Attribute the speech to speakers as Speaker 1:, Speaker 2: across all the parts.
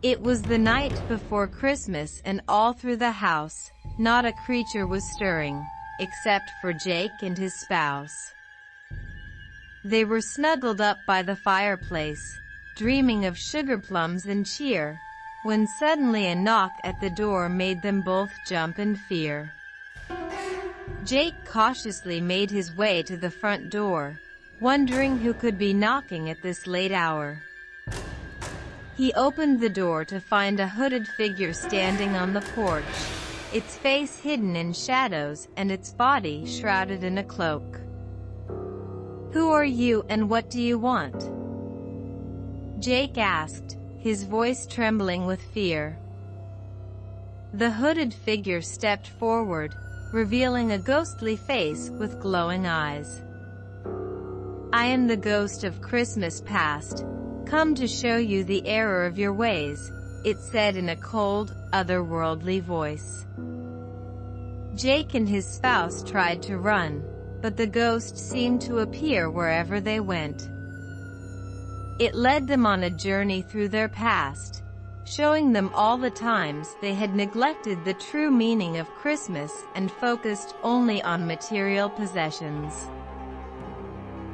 Speaker 1: It was the night before Christmas, and all through the house, not a creature was stirring, except for Jake and his spouse. They were snuggled up by the fireplace, dreaming of sugar plums and cheer, when suddenly a knock at the door made them both jump in fear. Jake cautiously made his way to the front door, wondering who could be knocking at this late hour. He opened the door to find a hooded figure standing on the porch, its face hidden in shadows and its body shrouded in a cloak. "Who are you and what do you want?" Jake asked, his voice trembling with fear. The hooded figure stepped forward, revealing a ghostly face with glowing eyes. "I am the ghost of Christmas past, come to show you the error of your ways," it said in a cold, otherworldly voice. Jake and his spouse tried to run, but the ghost seemed to appear wherever they went. It led them on a journey through their past, showing them all the times they had neglected the true meaning of Christmas and focused only on material possessions.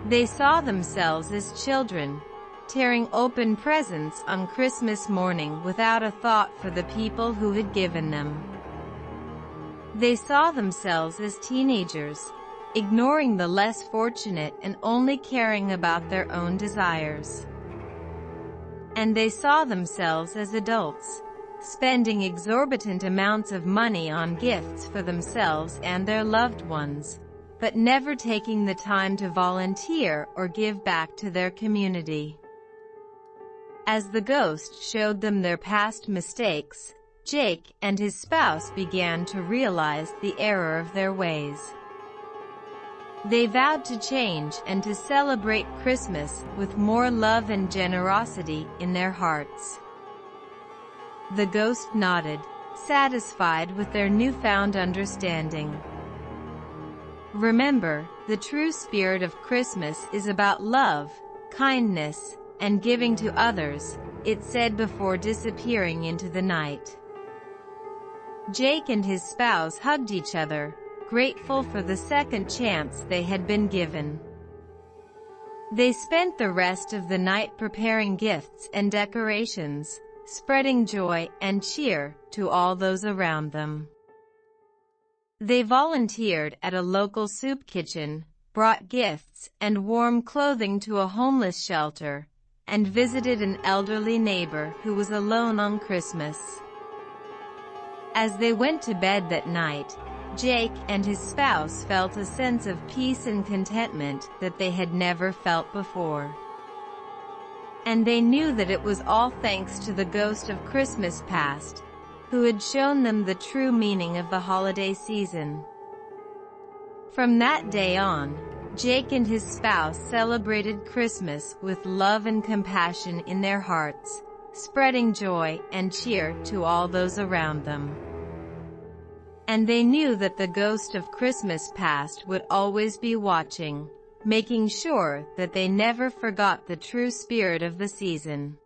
Speaker 1: They saw themselves as children, tearing open presents on Christmas morning without a thought for the people who had given them. They saw themselves as teenagers, ignoring the less fortunate and only caring about their own desires. And they saw themselves as adults, spending exorbitant amounts of money on gifts for themselves and their loved ones, but never taking the time to volunteer or give back to their community. As the ghost showed them their past mistakes, Jake and his spouse began to realize the error of their ways. They vowed to change and to celebrate Christmas with more love and generosity in their hearts. The ghost nodded, satisfied with their newfound understanding. "Remember, the true spirit of Christmas is about love, kindness, and giving to others," it said before disappearing into the night. Jake and his spouse hugged each other, grateful for the second chance they had been given. They spent the rest of the night preparing gifts and decorations, spreading joy and cheer to all those around them. They volunteered at a local soup kitchen, brought gifts and warm clothing to a homeless shelter, and visited an elderly neighbor who was alone on Christmas. As they went to bed that night, Jake and his spouse felt a sense of peace and contentment that they had never felt before. And they knew that it was all thanks to the ghost of Christmas past, who had shown them the true meaning of the holiday season. From that day on, Jake and his spouse celebrated Christmas with love and compassion in their hearts, spreading joy and cheer to all those around them. And they knew that the ghost of Christmas past would always be watching, making sure that they never forgot the true spirit of the season.